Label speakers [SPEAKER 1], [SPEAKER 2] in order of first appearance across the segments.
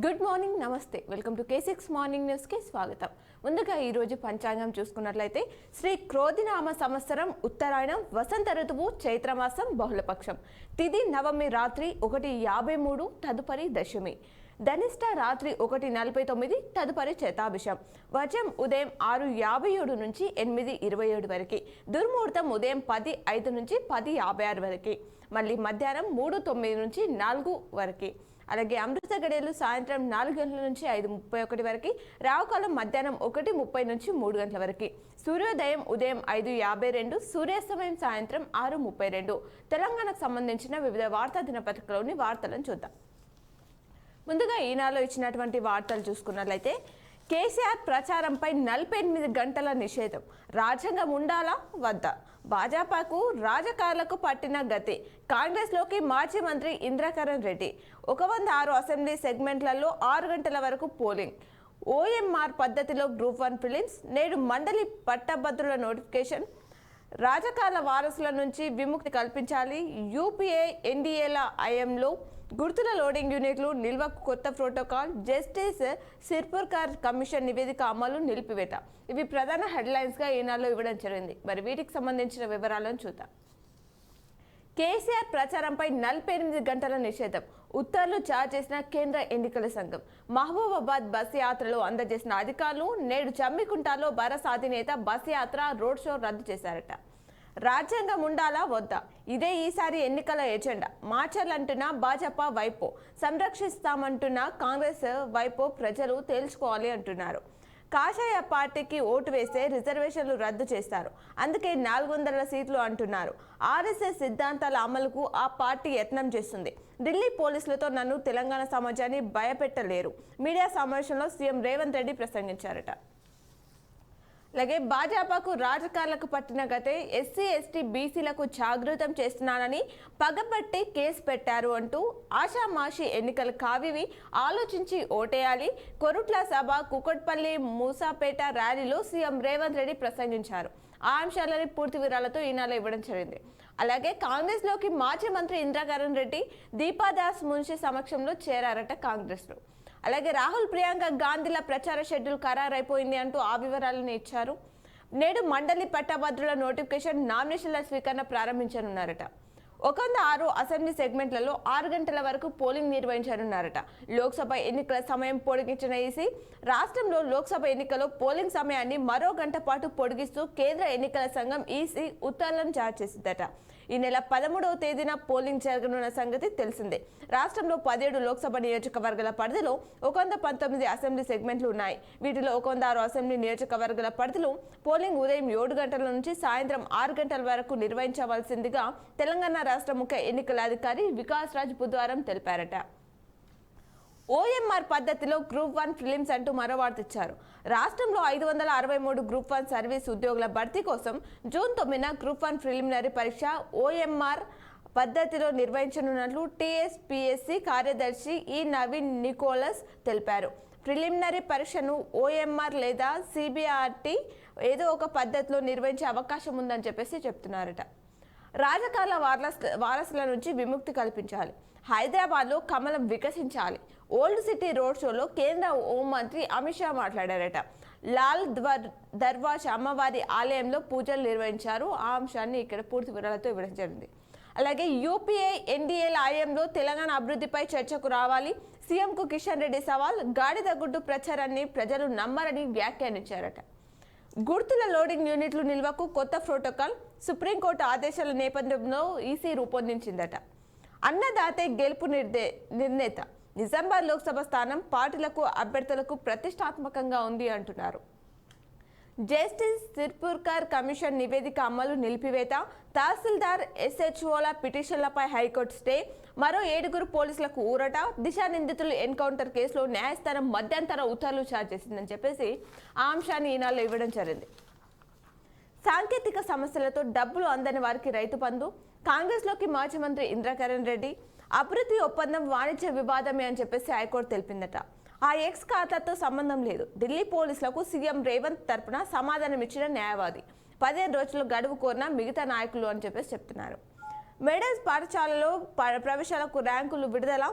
[SPEAKER 1] Good morning, నమస్తే. Welcome to K6 morning news కి స్వాగతం. ముందుగా ఈ రోజు పంచాంగం చూసుకున్నట్లయితే శ్రీ క్రోధినామ సంవత్సరం ఉత్తరాయణం వసంత ఋతువు చైత్రమాసం బహుళపక్షం తిథి నవమి రాత్రి 1:53 తదుపరి దశమి ధనిష్ట రాత్రి 1:49 తదుపరి శతాభిషం వర్జం ఉదయం 6:57 నుంచి 8:27 వరకు దుర్ముహూర్తం ఉదయం 10:05 నుంచి 10:56 వరకు మళ్ళీ మధ్యాహ్నం 3:09 నుంచి 4 వరకు అలాగే అమృత గడియలు సాయంత్రం 4 గంటల నుంచి 5:31 వరకు రావుకాలం మధ్యాహ్నం 1:30 నుంచి 3 గంటల వరకు సూర్యోదయం ఉదయం 5:52 సూర్యాస్తమయం సాయంత్రం 6:32 తెలంగాణకు సంబంధించిన వివిధ వార్తా దినపత్రికలోని వార్తలను చూద్దాం. ముందుగా ఈనాడులో ఇచ్చినటువంటి వార్తలు చూసుకున్నట్లయితే కేసీఆర్ ప్రచారంపై 48 గంటల నిషేధం రాజ్యాంగం ఉండాలా వద్దా భాజపాకు రాజకారులకు పట్టిన గతి కాంగ్రెస్లోకి మాజీ మంత్రి ఇంద్రకరణ్ రెడ్డి 106 అసెంబ్లీ సెగ్మెంట్లలో 6 గంటల వరకు పోలింగ్ ఓఎంఆర్ పద్ధతిలో గ్రూప్ 1 ప్రిలిమ్స్ నేడు మండలి పట్టభద్రుల నోటిఫికేషన్ రాజకాల వారసుల నుంచి విముక్తి కల్పించాలి యూపీఏ ఎన్డీఏల ఐఎంలో గుర్తుల లోడింగ్ యూనిట్లు నిల్వకు కొత్త ప్రోటోకాల్ జస్టిస్ సిర్పుర్కర్ కమిషన్ నివేదిక అమలు నిలిపివేత ఇవి ప్రధాన హెడ్లైన్స్ గా ఈనాడులో ఇవ్వడం జరిగింది. మరి వీటికి సంబంధించిన వివరాలను చూద్దాం. కేసీఆర్ ప్రచారంపై 48 గంటల నిషేధం ఉత్తర్వులు జారీ చేసిన కేంద్ర ఎన్నికల సంఘం మహబూబాబాద్ బస్ యాత్రలో అందజేసిన అధికారులు నేడు జమ్మికుంటలో భరత్ అధినేత బస్ యాత్ర రోడ్ షో రద్దు చేశారట. రాజ్యాంగం ఉండాలా వద్దా ఇదే ఈసారి ఎన్నికల ఎజెండా మార్చాలంటున్న భాజపా వైపు సంరక్షిస్తామంటున్న కాంగ్రెస్ వైపు ప్రజలు తేల్చుకోవాలి అంటున్నారు. కాషాయ పార్టీకి ఓటు వేస్తే రిజర్వేషన్లు రద్దు చేస్తారు అందుకే 400 సీట్లు అంటున్నారు. ఆర్ఎస్ఎస్ సిద్ధాంతాల అమలుకు ఆ పార్టీ యత్నం చేస్తుంది. ఢిల్లీ పోలీసులతో నన్ను తెలంగాణ సమాజాన్ని భయపెట్టలేరు మీడియా సమావేశంలో సీఎం రేవంత్ రెడ్డి ప్రసంగించారట. అలాగే భాజపాకు రాజకారులకు పట్టిన గతే ఎస్సీ ఎస్టీ బీసీలకు జాగృతం చేస్తున్నానని పగబట్టి కేసు పెట్టారు అంటూ ఆషామాషి ఎన్నికల కావివి ఆలోచించి ఓటేయాలి కొరుట్ల సభ కుకట్పల్లి మూసాపేట ర్యాలీలో సీఎం రేవంత్ రెడ్డి ప్రసంగించారు. ఆ అంశాలని పూర్తి వివరాలతో ఈనాడులో ఇవ్వడం జరిగింది. అలాగే కాంగ్రెస్ లోకి మాజీ మంత్రి ఇంద్రకరణ్ రెడ్డి దీపాదాస్ మున్షి సమక్షంలో చేరారట కాంగ్రెస్ లో. అలాగే రాహుల్ ప్రియాంక గాంధీల ప్రచార షెడ్యూల్ ఖరారైపోయింది అంటూ ఆ వివరాలను ఇచ్చారు. నేడు మండలి పట్టభద్రుల నోటిఫికేషన్ నామినేషన్ల స్వీకరణ ప్రారంభించనున్నారట. 106 అసెంబ్లీ సెగ్మెంట్లలో 6 గంటల వరకు పోలింగ్ నిర్వహించనున్నారట. లోక్సభ ఎన్నికల సమయం పొడిగించిన ఈసీ రాష్ట్రంలో లోక్సభ ఎన్నికల్లో పోలింగ్ సమయాన్ని మరో గంట పాటు పొడిగిస్తూ కేంద్ర ఎన్నికల సంఘం ఈసీ ఉత్తర్వులను జారీ చేసిందట. ఈ నెల 13వ తేదీన పోలింగ్ జరగనున్న సంగతి తెలిసిందే. రాష్ట్రంలో 17 లోక్సభ నియోజకవర్గాల పరిధిలో 119 అసెంబ్లీ సెగ్మెంట్లు ఉన్నాయి. వీటిలో 106 అసెంబ్లీ నియోజకవర్గాల పరిధిలో పోలింగ్ ఉదయం 7 గంటల నుంచి సాయంత్రం 6 గంటల వరకు నిర్వహించవలసిందిగా తెలంగాణ రాష్ట్ర ముఖ్య ఎన్నికల అధికారి వికాస్ రాజ్ బుధవారం తెలిపారట. ఓఎంఆర్ పద్ధతిలో గ్రూప్ 1 ప్రిలిమ్స్ అంటూ మరో వార్త ఇచ్చారు. రాష్ట్రంలో 563 గ్రూప్ 1 సర్వీస్ ఉద్యోగుల భర్తీ కోసం జూన్ 9న గ్రూప్ 1 ప్రిలిమినరీ పరీక్ష ఓఎంఆర్ పద్ధతిలో నిర్వహించనున్నట్లు టీఎస్పీఎస్సీ కార్యదర్శి ఈ నవీన్ నికోలస్ తెలిపారు. ప్రిలిమినరీ పరీక్షను ఓఎంఆర్ లేదా సిబిఆర్టీ ఏదో ఒక పద్ధతిలో నిర్వహించే అవకాశం ఉందని చెప్తున్నారట. రాజకాల వారసుల నుంచి విముక్తి కల్పించాలి హైదరాబాద్లో కమలం వికసించాలి ఓల్డ్ సిటీ రోడ్ షోలో కేంద్ర హోంమంత్రి అమిత్ షా మాట్లాడారట. లాల్ దర్వాజా అమ్మవారి ఆలయంలో పూజలు నిర్వహించారు. ఆ అంశాన్ని ఇక్కడ పూర్తి వివరాలతో ఇవ్వడం జరిగింది. అలాగే యూపీఏ ఎన్డీఏల ఐఎంలో తెలంగాణ అభివృద్ధిపై చర్చకు రావాలి సీఎంకు కిషన్ రెడ్డి సవాల్ గాడిద గుడ్డు ప్రచారాన్ని ప్రజలు నమ్మరని వ్యాఖ్యానించారట. గుర్తుల లోడింగ్ యూనిట్లు నిల్వకు కొత్త ప్రోటోకాల్ సుప్రీంకోర్టు ఆదేశాల నేపథ్యంలో ఈసీ రూపొందించిందట. అన్నదాతే గెలుపు నిర్ణేత నిజామాబాద్ లోక్సభ స్థానం పార్టీలకు అభ్యర్థులకు ప్రతిష్టాత్మకంగా ఉంది అంటున్నారు. జస్టిస్ సిర్పుర్కర్ కమిషన్ నివేదిక అమలు నిలిపివేత తహసీల్దార్ ఎస్హెచ్ఓల పిటిషన్లపై హైకోర్టు స్టే మరో 7 పోలీసులకు ఊరట దిశ నిందితులు ఎన్కౌంటర్ కేసులో న్యాయస్థానం మధ్యంతర ఉత్తర్వులు జారీ చేసిందని ఆ అంశాన్ని ఈనాడులో ఇవ్వడం జరిగింది. సాంకేతిక సమస్యలతో డబ్బులు అందని వారికి రైతు బంధు కాంగ్రెస్లోకి మాజీ మంత్రి ఇంద్రకరణ్ రెడ్డి అభివృద్ధి ఒప్పందం వాణిజ్య వివాదమే అని హైకోర్టు తెలిపిందట. ఆ ఎక్స్ ఖాతాతో సంబంధం లేదు. ఢిల్లీ పోలీసులకు సీఎం రేవంత్ తరపున సమాధానం ఇచ్చిన న్యాయవాది 15 రోజులు గడువు కోరిన మిగతా నాయకులు అని చెప్తున్నారు. మెడల్స్ పాఠశాలలో ప్రవేశాలకు ర్యాంకులు విడుదల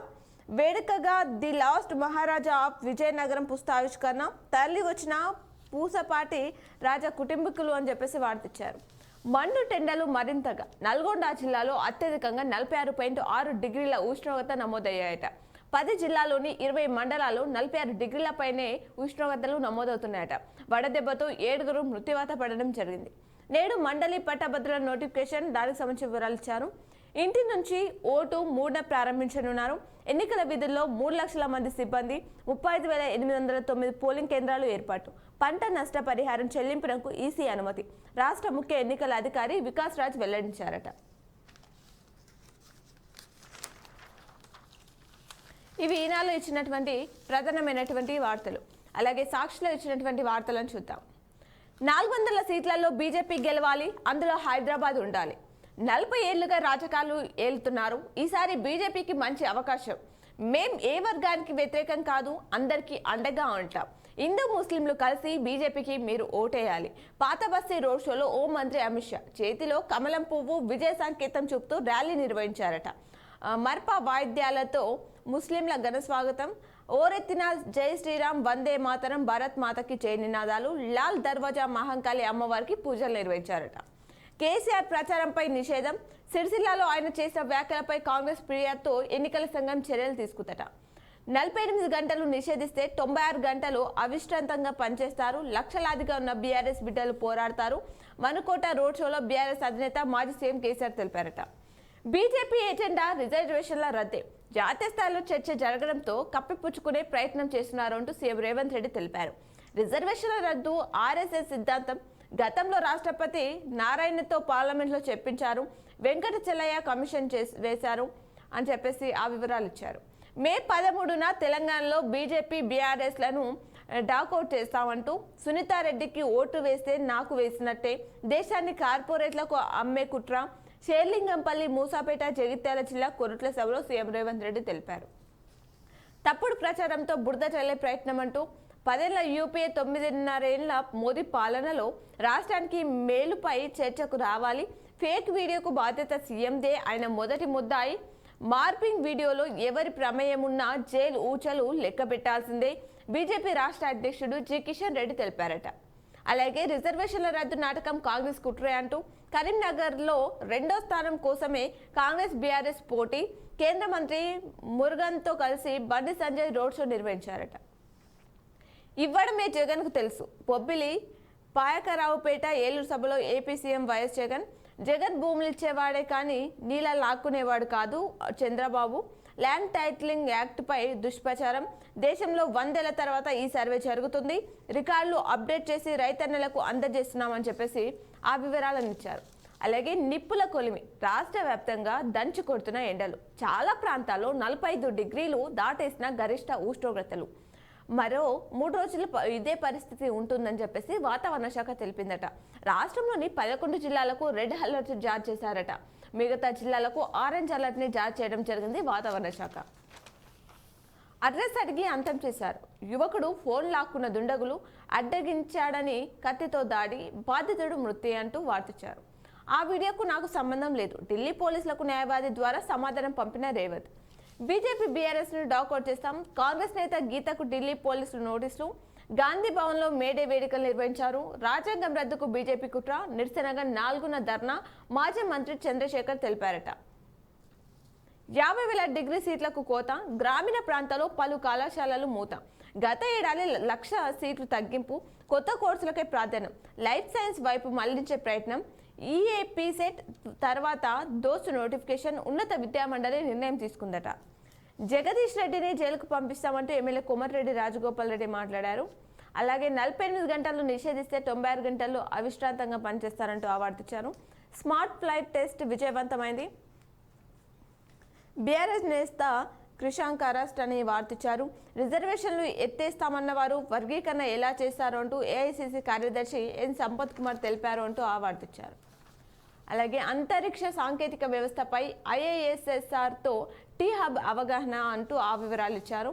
[SPEAKER 1] వేడుకగా the last Maharaja of Vizianagaram పుస్తకావిష్కరణ, తరలి వచ్చిన పూసపాటి రాజా కుటుంబీకులు అని చెప్పేసి వార్తిచ్చారు. మండు టెండలు మరింతగా నల్గొండ జిల్లాలో అత్యధికంగా 46.6 డిగ్రీల ఉష్ణోగ్రత నమోదయ్యాయట. 10 జిల్లాలోని 20 మండలాల్లో 46 డిగ్రీల పైనే ఉష్ణోగ్రతలు నమోదవుతున్నాయట. వడదెబ్బతో 7 మృత్యువాత పడడం జరిగింది. నేడు మండలి పట్టభద్రుల నోటిఫికేషన్, దానికి సంబంధించిన వివరాలు ఇచ్చారు. ఇంటి నుంచి ఓటు 3న ప్రారంభించనున్నారు. ఎన్నికల విధుల్లో 3 లక్షల మంది సిబ్బంది, 35,809 పోలింగ్ కేంద్రాలు ఏర్పాటు. పంట నష్ట పరిహారం చెల్లింపునకు ఈసీ అనుమతి. రాష్ట్ర ముఖ్య ఎన్నికల అధికారి వికాస్ రాజ్ వెల్లడించారట. ఇవి ఈనాలో ఇచ్చినటువంటి ప్రధానమైనటువంటి వార్తలు. అలాగే సాక్షిలో ఇచ్చినటువంటి వార్తలను చూద్దాం. 400 సీట్లలో బీజేపీ గెలవాలి, అందులో హైదరాబాద్ ఉండాలి. 40 ఏళ్లుగా రాజకాలు ఏలుతున్నారు. ఈసారి బీజేపీకి మంచి అవకాశం. మేం ఏ వర్గానికి వ్యతిరేకం కాదు, అందరికీ అండగా ఉంటాం. హిందూ ముస్లింలు కలిసి బీజేపీకి మీరు ఓటేయాలి. పాత బస్తీ రోడ్ షోలో ఓ మంత్రి అమిత్ షా చేతిలో కమలం పువ్వు విజయ సంకేతం చూపుతూ ర్యాలీ నిర్వహించారట. మర్పా వాయిద్యాలతో ముస్లింల ఘన స్వాగతం, ఓరెత్తిన జై శ్రీరామ్, వందే మాతరం, భారత్ మాతకి జై నినాదాలు, లాల్ దర్వాజా మహంకాళి అమ్మవారికి పూజలు నిర్వహించారట. కేసీఆర్ ప్రచారంపై నిషేధం, సిరిసిల్లాలో ఆయన చేసిన వ్యాఖ్యలపై కాంగ్రెస్ ఫిర్యాదుతో ఎన్నికల సంఘం చర్యలు తీసుకుందట. 48 గంటలు నిషేధిస్తే 96 గంటలు అవిశ్రాంతంగా పనిచేస్తారు. లక్షలాదిగా ఉన్న బీఆర్ఎస్ బిడ్డలు పోరాడతారు. మనుకోట రోడ్ షోలో బీఆర్ఎస్ అధినేత మాజీ సీఎం కేసీఆర్ తెలిపారట. బీజేపీ ఎజెండా రిజర్వేషన్ల రద్దే. జాతీయ స్థాయిలో చర్చ జరగడంతో కప్పిపుచ్చుకునే ప్రయత్నం చేస్తున్నారు అంటూ సీఎం రేవంత్ రెడ్డి తెలిపారు. రిజర్వేషన్ల రద్దు ఆర్ఎస్ఎస్ సిద్ధాంతం. గతంలో రాష్ట్రపతి నారాయణతో పార్లమెంట్లో చెప్పించారు. వెంకట చెల్లయ్య కమిషన్ వేశారు అని చెప్పేసి ఆ వివరాలు ఇచ్చారు. మే 13న తెలంగాణలో బీజేపీ బీఆర్ఎస్లను డాకౌట్ చేస్తామంటూ సునీతారెడ్డికి ఓటు వేస్తే నాకు వేసినట్టే, దేశాన్ని కార్పొరేట్లకు అమ్మే కుట్ర, షేర్లింగంపల్లి, మూసాపేట, జగిత్యాల జిల్లా కొరుట్ల సభలో సీఎం రేవంత్ రెడ్డి తెలిపారు. తప్పుడు ప్రచారంతో బురద చల్లే ప్రయత్నం అంటూ 10 ఏళ్ల యూపీఏ 9.5 ఏళ్ల మోదీ పాలనలో రాష్ట్రానికి మేలుపై చర్చకు రావాలి. ఫేక్ వీడియోకు బాధ్యత సీఎందే. ఆయన మొదటి ముద్దాయి. మార్పింగ్ వీడియోలో ఎవరి ప్రమేయం ఉన్నా జైలు ఊచలు లెక్క పెట్టాల్సిందే, బీజేపీ రాష్ట్ర అధ్యక్షుడు జి కిషన్ రెడ్డి తెలిపారట. అలాగే రిజర్వేషన్ల రద్దు నాటకం కాంగ్రెస్ కుట్రే అంటూ కరీంనగర్లో 2వ స్థానం కోసమే కాంగ్రెస్ బీఆర్ఎస్ పోటీ. కేంద్ర మంత్రి మురుగన్తో కలిసి బండి సంజయ్ రోడ్ షో నిర్వహించారట. ఇవ్వడమే జగన్కు తెలుసు. బొబ్బిలి పాయకరావుపేట ఏలూరు సభలో ఏపీ సీఎం వైఎస్ జగన్ భూములు ఇచ్చేవాడే కానీ నీళ్ళ లాక్కునేవాడు కాదు చంద్రబాబు. ల్యాండ్ టైటిలింగ్ యాక్ట్పై దుష్ప్రచారం. దేశంలో 100 ఏళ్ల తర్వాత ఈ సర్వే జరుగుతుంది. రికార్డులు అప్డేట్ చేసి రైతన్నలకు అందజేస్తున్నామని చెప్పేసి ఆ వివరాలను ఇచ్చారు. అలాగే నిప్పుల కొలిమి. రాష్ట్ర వ్యాప్తంగా దంచి కొడుతున్న ఎండలు. చాలా ప్రాంతాల్లో 45 డిగ్రీలు దాటేసిన గరిష్ట ఉష్ణోగ్రతలు. మరో 3 రోజులు ఇదే పరిస్థితి ఉంటుందని చెప్పేసి వాతావరణ శాఖ తెలిపిందట. రాష్ట్రంలోని 11 జిల్లాలకు రెడ్ అలర్ట్ జారీ చేశారట. మిగతా జిల్లాలకు ఆరెంజ్ అలర్ట్ ని జారీ చేయడం జరిగింది వాతావరణ శాఖ. అడ్రస్ అడిగి అంతం చేశారు. యువకుడు ఫోన్ లాక్కున్న దుండగులు అడ్డగించాడని కత్తితో దాడి, బాధితుడు మృతి అంటూ వార్తిచ్చారు. ఆ వీడియోకు నాకు సంబంధం లేదు. ఢిల్లీ పోలీసులకు న్యాయవాది ద్వారా సమాధానం పంపిన రేవంత్. బీజేపీ బీఆర్ఎస్ ను డాకౌట్ చేస్తాం. కాంగ్రెస్ నేత గీతకు ఢిల్లీ పోలీసులు నోటీసులు. గాంధీ భవన్ లో మేడే వేడుకలు నిర్వహించారు. రాజ్యాంగం రద్దుకు బీజేపీ కుట్ర, నిరసనగా 4న ధర్నా. మాజీ మంత్రి చంద్రశేఖర్ తెలిపారట. 50,000 డిగ్రీ సీట్లకు కోత. గ్రామీణ ప్రాంతాల్లో పలు కళాశాలలు మూత. గత ఏడాది 1,00,000 సీట్లు తగ్గింపు. కొత్త కోర్సులకే ప్రాధాన్యం. లైఫ్ సైన్స్ వైపు మళ్లించే ప్రయత్నం. ఈఏపీ సెట్ తర్వాత దోస్తు నోటిఫికేషన్. ఉన్నత విద్యామండలి నిర్ణయం తీసుకుందట. జగదీష్ రెడ్డిని జైలుకు పంపిస్తామంటూ ఎమ్మెల్యే కోమటిరెడ్డి రాజగోపాల్ రెడ్డి మాట్లాడారు. అలాగే 48 గంటలు నిషేధిస్తే 96 గంటలు అవిశ్రాంతంగా పనిచేస్తారంటూ అవార్డిచ్చారు. స్మార్ట్ ఫ్లైట్ టెస్ట్ విజయవంతమైంది. బీఆర్ఎస్ నేత కృషాంక్ అరెస్ట్ అని వార్తిచ్చారు. రిజర్వేషన్లు ఎత్తేస్తామన్న వారు వర్గీకరణ ఎలా చేస్తారో అంటూ ఏఐసీసీ కార్యదర్శి ఎన్ సంపత్ కుమార్ తెలిపారు అంటూ అవార్డిచ్చారు. అలాగే అంతరిక్ష సాంకేతిక వ్యవస్థపై ఐఏఎస్ఎస్ఆర్తో టీ హబ్ అవగాహన అంటూ ఆ వివరాలు ఇచ్చారు.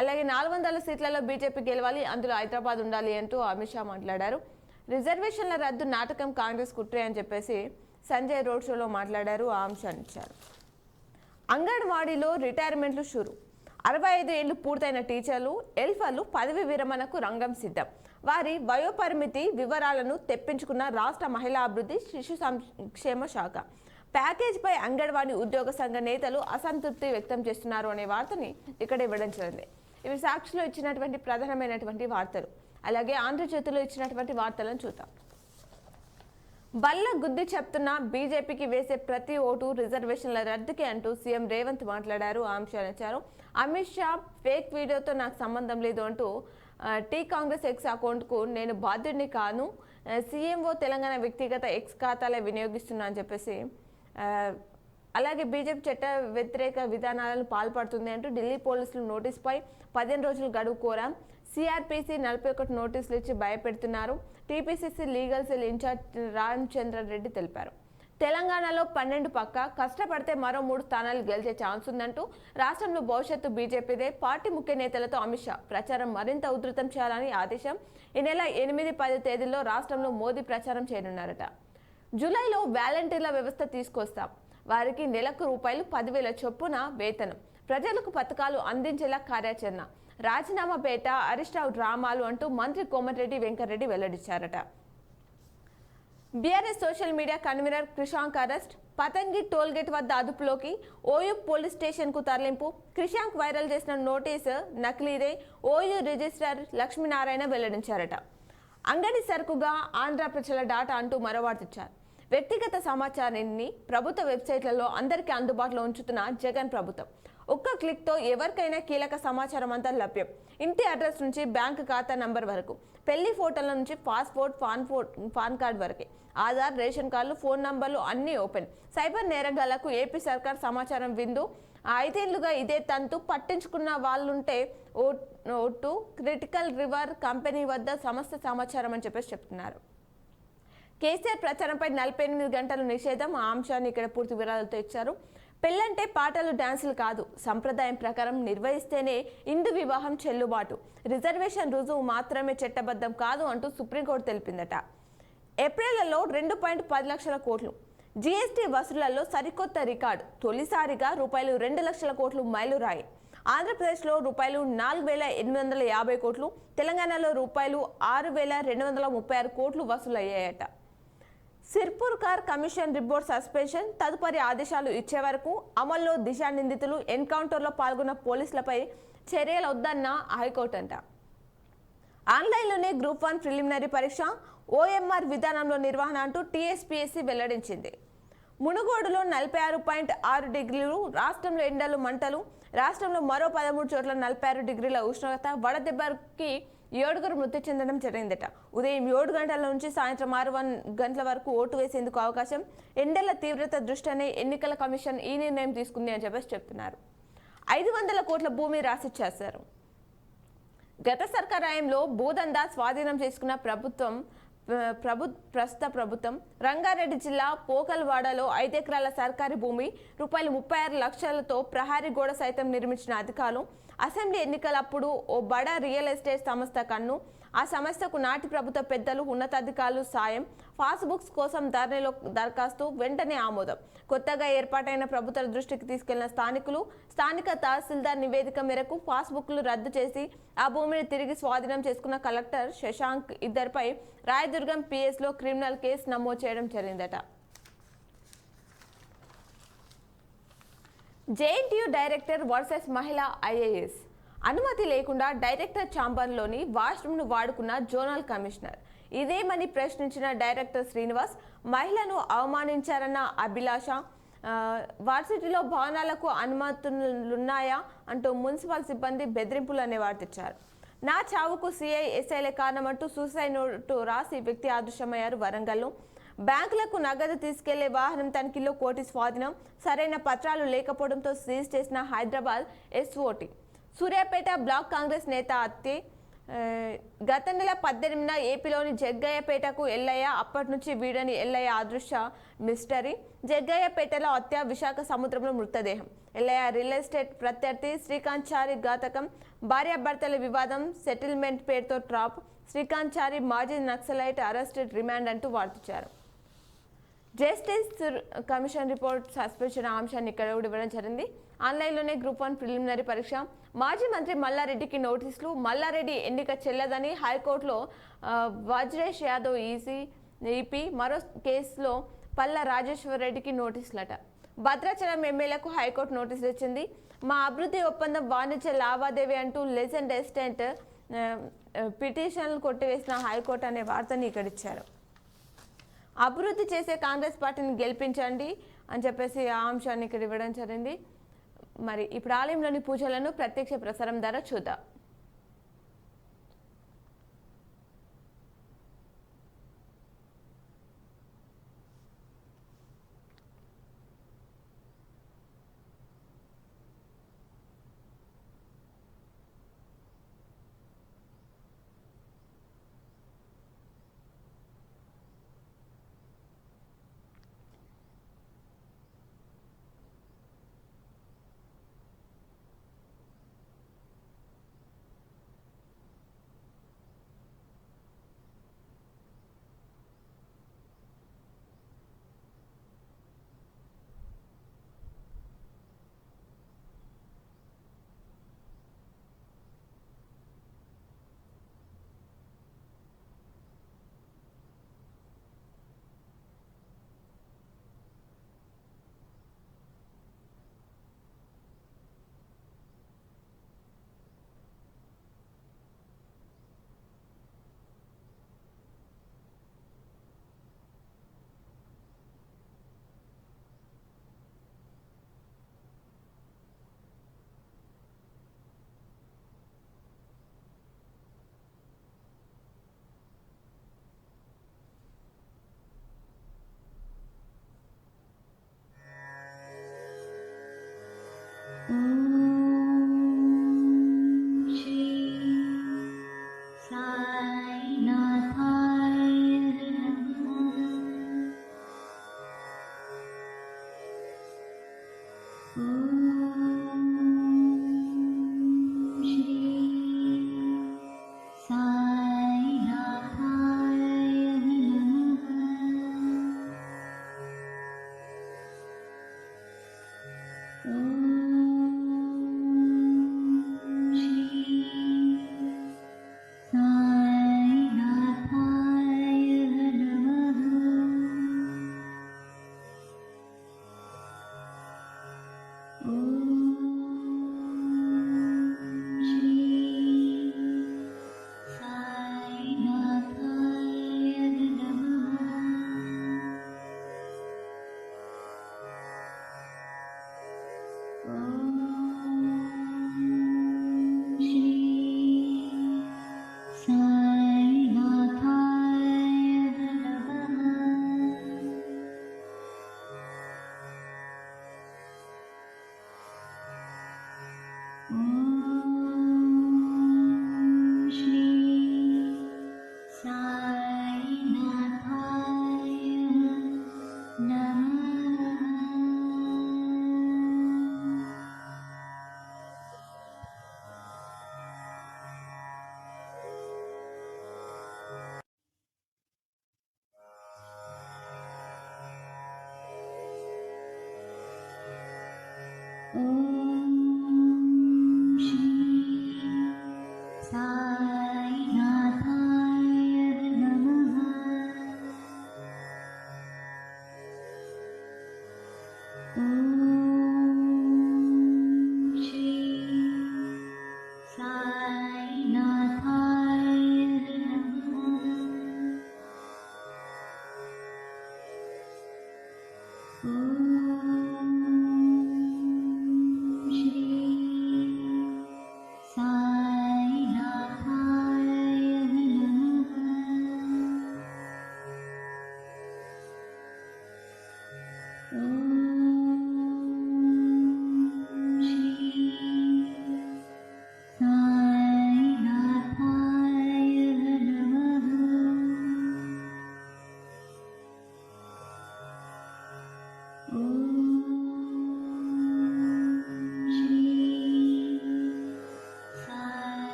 [SPEAKER 1] అలాగే 400 సీట్లలో బీజేపీ గెలవాలి, అందులో హైదరాబాద్ ఉండాలి అంటూ అమిత్ షా మాట్లాడారు. రిజర్వేషన్ల రద్దు నాటకం కాంగ్రెస్ కుట్రే అని చెప్పేసి సంజయ్ రోడ్ షోలో మాట్లాడారు. ఆ అంశాన్ని ఇచ్చారు. అంగన్వాడీలో రిటైర్మెంట్లు షురు. 65 ఏళ్లు పూర్తయిన టీచర్లు, ఎల్ఫర్లు పదవి విరమణకు రంగం సిద్ధం. వారి వయోపరిమితి వివరాలను తెప్పించుకున్న రాష్ట్ర మహిళా అభివృద్ధి శిశు సంక్షేమ శాఖ. ప్యాకేజీపై అంగన్వాడీ ఉద్యోగ సంఘ నేతలు అసంతృప్తి వ్యక్తం చేస్తున్నారు అనే వార్తని ఇక్కడ ఇవ్వడం జరిగింది. ఇవి సాక్షిలో ఇచ్చినటువంటి ప్రధానమైనటువంటి వార్తలు. అలాగే ఆంధ్రజ్యోతిలో ఇచ్చినటువంటి వార్తలను చూద్దాం. బల్ల గుద్ది చెప్తున్న బీజేపీకి వేసే ప్రతి ఓటు రిజర్వేషన్ల రద్దుకి అంటూ సీఎం రేవంత్ మాట్లాడారు. ఆ అంశాలు ఇచ్చారు. అమిత్ షా ఫేక్ వీడియోతో నాకు సంబంధం లేదు అంటూ టీ కాంగ్రెస్ ఎక్స్ అకౌంట్కు నేను బాధ్యుడిని కాను, సీఎంఓ తెలంగాణ వ్యక్తిగత ఎక్స్ ఖాతాలే వినియోగిస్తున్నా అని చెప్పేసి, అలాగే బీజేపీ చట్ట వ్యతిరేక విధానాలను పాల్పడుతుంది అంటూ ఢిల్లీ పోలీసులు నోటీసుపై 15 రోజులు గడువు కోరాం. సిఆర్పిసి 41 నోటీసులు ఇచ్చి భయపెడుతున్నారు. TPCC legal cell incharge Ramachandra Reddy తెలిపారు. తెలంగాణలో 12 పక్క, కష్టపడితే మరో 3 స్థానాలు గెలిచే ఛాన్స్ ఉందంటూ రాష్ట్రంలో భవిష్యత్తు బీజేపీదే. పార్టీ ముఖ్య నేతలతో అమిత్ షా ప్రచారం మరింత ఉధృతం చేయాలని ఆదేశం. ఈ నెల 8-10 తేదీల్లో రాష్ట్రంలో మోదీ ప్రచారం చేయనున్నారట. జూలైలో వాలంటీర్ల వ్యవస్థ తీసుకొస్తాం. వారికి నెలకు ₹10,000 చొప్పున వేతనం. ప్రజలకు పథకాలు అందించేలా కార్యాచరణ. రాజీనామా పేట అరిష్ట డ్రామాలు అంటూ మంత్రి కోమటిరెడ్డి వెంకటరెడ్డి వెల్లడించారట. BRS social media convener Krishank arrest. Pathangi toll gate వద్ద అదుపులోకి, ఓయూ పోలీస్ స్టేషన్ కు తరలింపు. క్రిషాంక్ వైరల్ చేసిన నోటీసు నకిలీదే, ఓయూ రిజిస్ట్రార్ లక్ష్మీనారాయణ వెల్లడించారట. అంగడి సరుకుగా ఆంధ్ర ప్రజల డాటా అంటూ మరో వార్త ఇచ్చారు. వ్యక్తిగత సమాచారాన్ని ప్రభుత్వ వెబ్సైట్లలో అందరికీ అందుబాటులో ఉంచుతున్న జగన్ ప్రభుత్వం. ఒక్క క్లిక్తో ఎవరికైనా కీలక సమాచారం అంతా లభ్యం. ఇంటి అడ్రస్ నుంచి బ్యాంక్ ఖాతా నంబర్ వరకు, పెళ్లి ఫోటోల నుంచి పాస్పోర్ట్, పాన్ కార్డ్ వరకే, ఆధార్, రేషన్ కార్డులు, ఫోన్ నంబర్లు అన్నీ ఓపెన్. సైబర్ నేరగాళ్లకు ఏపీ సర్కార్ సమాచారం విందు. 5 ఏళ్లుగా ఇదే తంతు. పట్టించుకున్న వాళ్ళుంటే ఓటు క్రిటికల్ రివర్ కంపెనీ వద్ద సమస్త సమాచారం అని చెప్పేసి చెప్తున్నారు. కేసీఆర్ ప్రచారంపై 48 గంటలు నిషేధం. ఆ అంశాన్ని ఇక్కడ పూర్తి వివరాలతో ఇచ్చారు. పెళ్ళంటే పాటలు, డాన్సులు కాదు, సంప్రదాయం ప్రకారం నిర్వహిస్తేనే హిందూ వివాహం చెల్లుబాటు. రిజర్వేషన్ రుజువు మాత్రమే చట్టబద్ధం కాదు అంటూ సుప్రీంకోర్టు తెలిపిందట. ఏప్రిల్లో 2.10 లక్షల కోట్లు జీఎస్టీ వసూళ్లలో సరికొత్త రికార్డు. తొలిసారిగా ₹2 లక్షల కోట్లు మైలురాయి. ఆంధ్రప్రదేశ్లో ₹4,850 కోట్లు, తెలంగాణలో ₹6,236 కోట్లు వసూలయ్యాయట. Sirpurkar commission report suspension. తదుపరి ఆదేశాలు ఇచ్చే వరకు అమల్లో. దిశా నిందితులు ఎన్కౌంటర్లో పాల్గొన్న పోలీసులపై చర్యలు వద్దన్న హైకోర్టు అంట. ఆన్లైన్లోనే గ్రూప్ 1 ప్రిలిమినరీ పరీక్ష, ఓఎంఆర్ విధానంలో నిర్వహణ అంటూ టీఎస్పీఎస్సీ వెల్లడించింది. మునుగోడులో 46.6 డిగ్రీలు, రాష్ట్రంలో ఎండలు మంటలు. రాష్ట్రంలో మరో 13 చోట్ల 46 డిగ్రీల ఉష్ణోగ్రత. వడదెబ్బకి 7 మృతి చెందడం జరిగిందట. ఉదయం 7 గంటల నుంచి సాయంత్రం 6 గంటల వరకు ఓటు వేసేందుకు అవకాశం. ఎండల తీవ్రత దృష్ట్యానే ఎన్నికల కమిషన్ ఈ నిర్ణయం తీసుకుంది అని చెప్పేసి చెప్తున్నారు. 500 కోట్ల భూమి రాసిచ్చేశారు. గత సర్కార్ హయాంలో భూదందా స్వాధీనం చేసుకున్న ప్రస్తుత ప్రభుత్వం రంగారెడ్డి జిల్లా పోకల్వాడలో 5 ఎకరాల సర్కారీ భూమి ₹36 లక్షలతో ప్రహారీ గోడ సైతం నిర్మించిన అధికారులు. అసెంబ్లీ ఎన్నికలప్పుడు ఓ బడా రియల్ ఎస్టేట్ సంస్థ కన్ను. ఆ సంస్థకు నాటి ప్రభుత్వ పెద్దలు, ఉన్నతాధికారులు సాయం. పాస్బుక్స్ కోసం ధరణిలో దరఖాస్తు, వెంటనే ఆమోదం. కొత్తగా ఏర్పాటైన ప్రభుత్వ దృష్టికి తీసుకెళ్లిన స్థానికులు. స్థానిక తహసీల్దార్ నివేదిక మేరకు పాస్బుక్లు రద్దు చేసి ఆ భూమిని తిరిగి స్వాధీనం చేసుకున్న కలెక్టర్ శశాంక్. ఇద్దరిపై రాయదుర్గం పిఎస్లో క్రిమినల్ కేసు నమోదు చేయడం జరిగిందట. జేఎన్టీయూ డైరెక్టర్ వర్సెస్ మహిళా ఐఏఎస్. అనుమతి లేకుండా డైరెక్టర్ ఛాంబర్లోని వాష్రూమ్ను వాడుకున్న జోనల్ కమిషనర్. ఇదేమని ప్రశ్నించిన డైరెక్టర్ శ్రీనివాస్, మహిళను అవమానించారన్న అభిలాష. వర్సిటీలో భవనాలకు అనుమతులున్నాయా అంటూ మున్సిపల్ సిబ్బంది బెదిరింపులు అనే వార్త ఇచ్చారు. నా చావుకు సిఐ ఎస్ఐలే కారణమంటూ సూసైడ్ నోటు రాసి వ్యక్తి అదృశ్యమయ్యారు. వరంగల్లో బ్యాంకులకు నగదు తీసుకెళ్లే వాహనం తనిఖీలో కోటి స్వాధీనం. సరైన పత్రాలు లేకపోవడంతో సీజ్ చేసిన హైదరాబాద్ ఎస్ఓటీ. సూర్యాపేట బ్లాక్ కాంగ్రెస్ నేత హత్య. గత నెల 18న ఏపీలోని జగ్గయ్యపేటకు ఎల్లయ్య. అప్పటి నుంచి వీడని ఎల్లయ్య అదృశ్య మిస్టరీ. జగ్గయ్యపేటలో హత్య, విశాఖ సముద్రంలో మృతదేహం. ఎల్లయ్య రియల్ ఎస్టేట్ ప్రత్యర్థి. శ్రీకాంత్ చారి ఘాతకం. భార్యాభర్తల వివాదం, సెటిల్మెంట్ పేరుతో ట్రాప్. శ్రీకాంత్ చారి మాజీ నక్సలైట్, అరెస్టెడ్, రిమాండ్ అంటూ వార్తించారు. జస్టిస్ కమిషన్ రిపోర్ట్ సస్పెన్షన్ అంశాన్ని ఇక్కడ కూడా ఇవ్వడం జరిగింది. ఆన్లైన్లోనే గ్రూప్ 1 ప్రిలిమినరీ పరీక్ష. మాజీ మంత్రి మల్లారెడ్డికి నోటీసులు. మల్లారెడ్డి ఎన్నిక చెల్లదని హైకోర్టులో వజ్రేష్ యాదవ్ ఈపీ. మరో కేసులో పల్లా రాజేశ్వర్ రెడ్డికి నోటీసులట. భద్రాచలం ఎమ్మెల్యేకు హైకోర్టు నోటీసులు ఇచ్చింది. మా అభివృద్ధి ఒప్పందం వాణిజ్య లావాదేవీ అంటూ లెజెండ్ ఎస్టేట్ పిటిషన్లు కొట్టివేసిన హైకోర్టు అనే వార్తని ఇక్కడ ఇచ్చారు. అభివృద్ధి చేసే కాంగ్రెస్ పార్టీని గెలిపించండి అని చెప్పేసి ఆ అంశాన్ని ఇక్కడ ఇవ్వడం జరిగింది. మరి ఇప్పుడు ఆలయంలోని పూజలను ప్రత్యక్ష ప్రసారం ద్వారా చూద్దాం.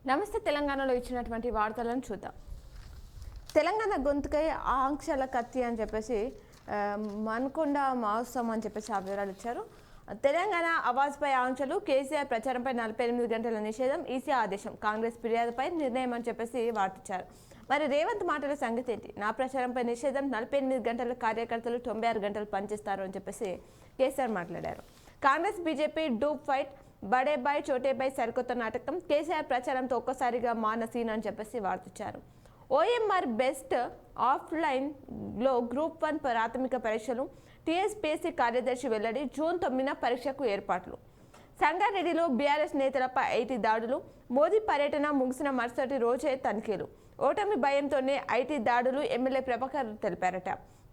[SPEAKER 1] నమస్తే. తెలంగాణలో ఇచ్చినటువంటి వార్తలను చూద్దాం. తెలంగాణ గొంతుకై ఆంక్షల కత్తి అని చెప్పేసి మన్కొండ మహోత్సవం అని చెప్పేసి ఆ వివరాలు ఇచ్చారు. తెలంగాణ అవాజ్పై ఆంక్షలు, కేసీఆర్ ప్రచారంపై 48 గంటల నిషేధం, ఈసీ ఆదేశం, కాంగ్రెస్ ఫిర్యాదుపై నిర్ణయం అని చెప్పేసి వార్తిచ్చారు. మరి రేవంత్ మాటల సంగతి ఏంటి? నా ప్రచారంపై నిషేధం, 48 గంటల కార్యకర్తలు 96 గంటలు పనిచేస్తారు అని చెప్పేసి కేసీఆర్ మాట్లాడారు. కాంగ్రెస్ బీజేపీ డూప్ ఫైట్, బడే బాయ్ చోటే బాయ్ సరికొత్త నాటకం, కేసీఆర్ ప్రచారంతో ఒక్కసారిగా మానసీన్ అని చెప్పేసి వార్తిచ్చారు. ఓఎంఆర్ బెస్ట్ ఆఫ్లైన్లో గ్రూప్ 1 ప్రాథమిక పరీక్షలు, టీఎస్పీఎస్సీ కార్యదర్శి వెల్లడి, జూన్ 9న పరీక్షకు ఏర్పాట్లు. సంగారెడ్డిలో బీఆర్ఎస్ నేతలపై ఐటీ దాడులు, మోదీ పర్యటన ముగిసిన మరుసటి రోజే తనిఖీలు, ఓటమి భయంతోనే ఐటీ దాడులు, ఎమ్మెల్యే ప్రభాకర్ తెలిపారట.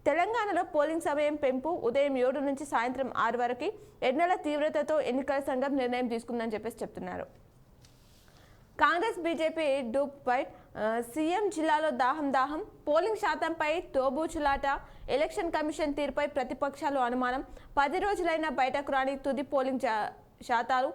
[SPEAKER 1] తెలంగాణలో పోలింగ్ సమయం పెంపు, ఉదయం 7 నుంచి సాయంత్రం 6 వరకు ఎండల తీవ్రతతో ఎన్నికల సంఘం నిర్ణయం తీసుకుందని చెప్పేసి చెప్తున్నారు. Congress BJP dupe fight, CM జిల్లాలో దాహం, పోలింగ్ శాతంపై తోబూచులాట, ఎలక్షన్ కమిషన్ తీరుపై ప్రతిపక్షాలు అనుమానం, 10 రోజులైనా బయటకు రాని తుది పోలింగ్ శాతాలు,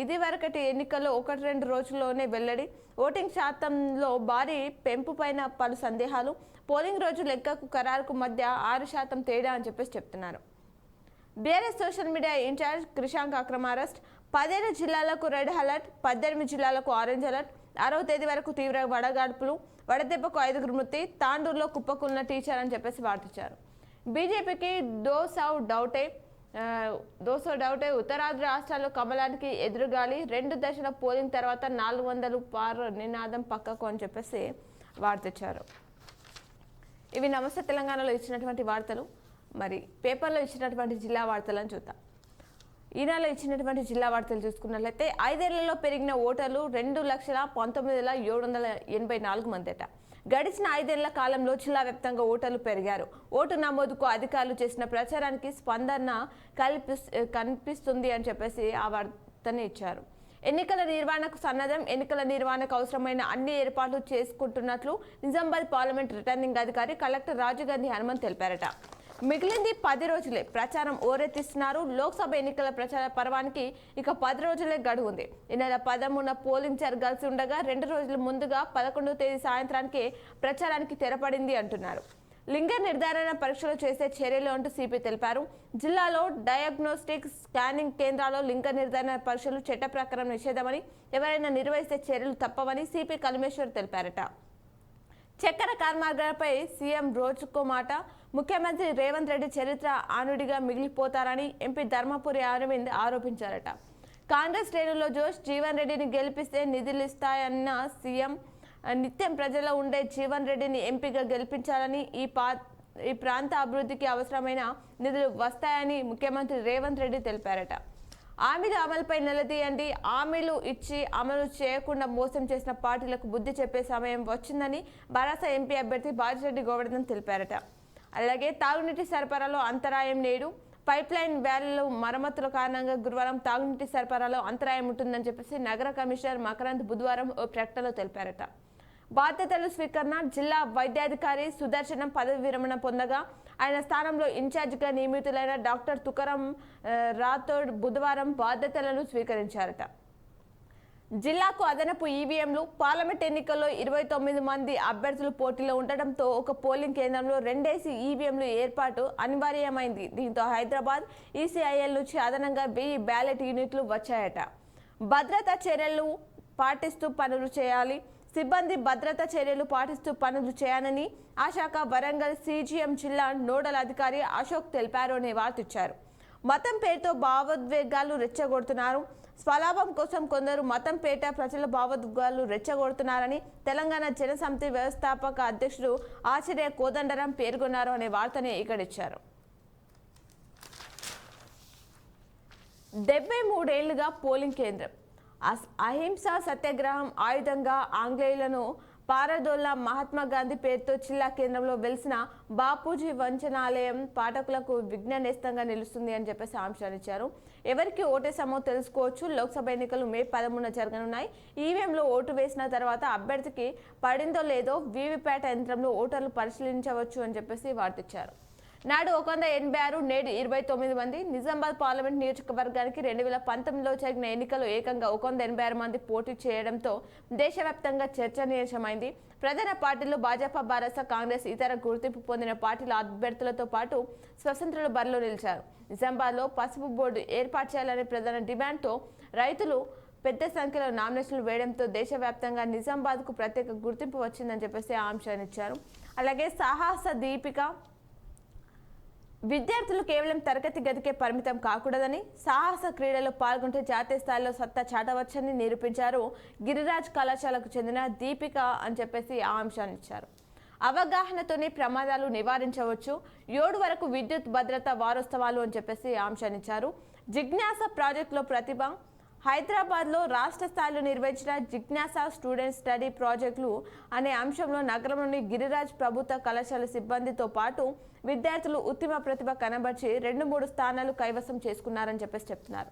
[SPEAKER 1] ఇదివరకటి ఎన్నికల్లో 1-2 రోజుల్లోనే వెల్లడి, ఓటింగ్ శాతంలో భారీ పెంపు పైన పలు సందేహాలు, పోలింగ్ రోజు లెక్కకు ఖరారుకు మధ్య 6% తేడా అని చెప్పేసి చెప్తున్నారు. BRS social media incharge Krishank అక్రమ అరెస్ట్, 17 జిల్లాలకు రెడ్ అలర్ట్, 18 జిల్లాలకు ఆరెంజ్ అలర్ట్, 6వ తేదీ వరకు తీవ్ర వడగాడ్పులు, వడదెబ్బకు 5 మృతి, తాండూరులో కుప్పకున్న టీచర్ అని చెప్పేసి వార్తించారు. బీజేపీకి దోసౌ డౌటే, ఉత్తరాది రాష్ట్రాల్లో కమలానికి ఎదురుగాలి, 2 దశల పోలింగ్ తర్వాత 400 పార్ నినాదం పక్కకు అని చెప్పేసి వార్తించారు. ఇవి నమస్తే తెలంగాణలో ఇచ్చినటువంటి వార్తలు. మరి పేపర్లో ఇచ్చినటువంటి జిల్లా వార్తలను చూద్దాం. ఈనాలో ఇచ్చినటువంటి జిల్లా వార్తలు చూసుకున్నట్లయితే 5 ఏళ్లలో పెరిగిన ఓటర్లు 2,19,784 మందిట. గడిచిన 5 ఏళ్ల కాలంలో జిల్లా వ్యాప్తంగా ఓటర్లు పెరిగారు. ఓటు నమోదుకు అధికారులు చేసిన ప్రచారానికి స్పందన కనిపిస్తుంది అని చెప్పేసి ఆ వార్తని ఇచ్చారు. ఎన్నికల నిర్వహణకు సన్నద్ధం, ఎన్నికల నిర్వహణకు అవసరమైన అన్ని ఏర్పాట్లు చేసుకుంటున్నట్లు నిజామాబాద్ పార్లమెంట్ రిటర్నింగ్ అధికారి కలెక్టర్ రాజుగాంధీ హనుమంత్ తెలిపారట. మిగిలింది 10 రోజులే, ప్రచారం ఓరెత్తిస్తున్నారు. లోక్సభ ఎన్నికల ప్రచార పర్వానికి ఇక 10 రోజులే గడువు ఉంది. ఈ నెల 13న పోలింగ్ జరగాల్సి ఉండగా 2 రోజుల ముందుగా 11వ తేదీ సాయంత్రానికి ప్రచారానికి తెరపడింది అంటున్నారు. లింగ నిర్ధారణ పరీక్షలు చేసే చర్యలు అంటూ సిపి తెలిపారు. జిల్లాలో డయాగ్నోస్టిక్ స్కానింగ్ కేంద్రాల్లో లింగ నిర్ధారణ పరీక్షలు చట్ట ప్రకారం నిషేధమని, ఎవరైనా నిర్వహిస్తే చర్యలు తప్పవని సిపి కలిమేశ్వర్ తెలిపారట. చక్కెర కర్మాగారంపై సీఎం రోజుకో మాట, ముఖ్యమంత్రి రేవంత్ రెడ్డి చరిత్ర ఆనుడిగా మిగిలిపోతారని ఎంపీ ధర్మపురి అరవింద్ ఆరోపించారట. కాంగ్రెస్ శ్రేణుల్లో జోష్, జీవన్ రెడ్డిని గెలిపిస్తే నిధులిస్తాయన్న సీఎం, నిత్యం ప్రజల్లో ఉండే జీవన్ రెడ్డిని ఎంపీగా గెలిపించాలని, ఈ ప్రాంత అభివృద్ధికి అవసరమైన నిధులు వస్తాయని ముఖ్యమంత్రి రేవంత్ రెడ్డి తెలిపారట. హామీల అమలుపై నిలదీయండి, హామీలు ఇచ్చి అమలు చేయకుండా మోసం చేసిన పార్టీలకు బుద్ధి చెప్పే సమయం వచ్చిందని బారాస ఎంపీ అభ్యర్థి బాజిరెడ్డి గోవర్ధన్ తెలిపారట. అలాగే తాగునీటి సరఫరాలో అంతరాయం నేడు, పైప్లైన్ వ్యాలీలో మరమ్మతుల కారణంగా గురువారం తాగునీటి సరఫరాలో అంతరాయం ఉంటుందని చెప్పేసి నగర కమిషనర్ మకరంద్ బుధవారం ఓ ప్రకటనలో తెలిపారట. బాధ్యతల స్వీకరణ, జిల్లా వైద్యాధికారి సుదర్శనం పదవి విరమణ పొందగా ఆయన స్థానంలో ఇన్ఛార్జిగా నియమితులైన డాక్టర్ తుకారాం రాథోడ్ బుధవారం బాధ్యతలను స్వీకరించారట. జిల్లాకు అదనపు ఈవీఎంలు, పార్లమెంట్ ఎన్నికల్లో 29 మంది అభ్యర్థులు పోటీలో ఉండడంతో ఒక పోలింగ్ కేంద్రంలో 2 ఈవీఎంలు ఏర్పాటు అనివార్యమైంది. దీంతో హైదరాబాద్ ఈసీఐఎల్ నుంచి అదనంగా 1000 బ్యాలెట్ యూనిట్లు వచ్చాయట. భద్రతా చర్యలు పాటిస్తూ పనులు చేయాలి, సిబ్బంది భద్రతా చర్యలు పాటిస్తూ పనులు చేయాలని ఆ శాఖ వరంగల్ సీజీఎం జిల్లా నోడల్ అధికారి అశోక్ తెలిపారు అని వార్తిచ్చారు. మతం పేరుతో భావోద్వేగాలు రెచ్చగొడుతున్నారు, స్వలాభం కోసం కొందరు మతం పేట ప్రజల భావోద్వేగాలు రెచ్చగొడుతున్నారని తెలంగాణ జనసమితి వ్యవస్థాపక అధ్యక్షుడు ఆచార్య కోదండరాం పేర్కొన్నారు అనే వార్తని ఇక్కడ ఇచ్చారు. 73 ఏళ్లుగా పోలింగ్ కేంద్రం, అహింసా సత్యాగ్రహం ఆయుధంగా ఆంగ్లేయులను పారదోళ్ల మహాత్మా గాంధీ పేరుతో జిల్లా కేంద్రంలో వెలిసిన బాపూజీ వంచనాలయం పాఠకులకు విజ్ఞానేస్తంగా నిలుస్తుంది అని చెప్పేసి ఆంక్షలు ఇచ్చారు. ఎవరికి ఓటేసామో తెలుసుకోవచ్చు. లోక్సభ ఎన్నికలు మే 13న జరగనున్నాయి. ఈవీఎంలో ఓటు వేసిన తర్వాత అభ్యర్థికి పడిందో లేదో వీవీప్యాట్ యంత్రంలో ఓటర్లు పరిశీలించవచ్చు అని చెప్పేసి వార్తిచ్చారు. నాడు 186, నేడు 29 మంది. నిజామాబాద్ పార్లమెంట్ నియోజకవర్గానికి 2019లో జరిగిన ఎన్నికల్లో ఏకంగా 186 మంది పోటీ చేయడంతో దేశవ్యాప్తంగా చర్చనీయాంశమైంది. ప్రధాన పార్టీలు భాజపా, భారత కాంగ్రెస్, ఇతర గుర్తింపు పొందిన పార్టీల అభ్యర్థులతో పాటు స్వతంత్రులు బరిలో నిలిచారు. నిజామాబాద్లో పసుపు బోర్డు ఏర్పాటు చేయాలనే ప్రధాన డిమాండ్తో రైతులు పెద్ద సంఖ్యలో నామినేషన్లు వేయడంతో దేశవ్యాప్తంగా నిజామాబాద్కు ప్రత్యేక గుర్తింపు వచ్చిందని చెప్పేసి ఆ అంశాన్ని ఇచ్చారు. అలాగే సాహస దీపిక విద్యార్థులు కేవలం తరగతి గదికే పరిమితం కాకూడదని, సాహస క్రీడలో పాల్గొంటే జాతీయ స్థాయిలో సత్తా చాటవచ్చని నిరూపించారు గిరిరాజ్ కళాశాలకు చెందిన దీపిక అని చెప్పేసి ఆ అంశాన్ని ఇచ్చారు. అవగాహనతోనే ప్రమాదాలు నివారించవచ్చు. 7 వరకు విద్యుత్ భద్రత వారోత్సవాలు అని చెప్పేసి ఆ అంశాన్ని ఇచ్చారు. జిజ్ఞాస ప్రాజెక్టులో ప్రతిభ హైదరాబాద్లో రాష్ట్ర స్థాయిలో నిర్వహించిన జిజ్ఞాస స్టూడెంట్ స్టడీ ప్రాజెక్టులు అనే అంశంలో నగరంలోని గిరిరాజ్ ప్రభుత్వ కళాశాల సిబ్బందితో పాటు విద్యార్థులు ఉత్తమ ప్రతిభ కనబర్చి 2-3 స్థానాలు కైవసం చేసుకున్నారని చెప్పేసి చెప్తున్నారు.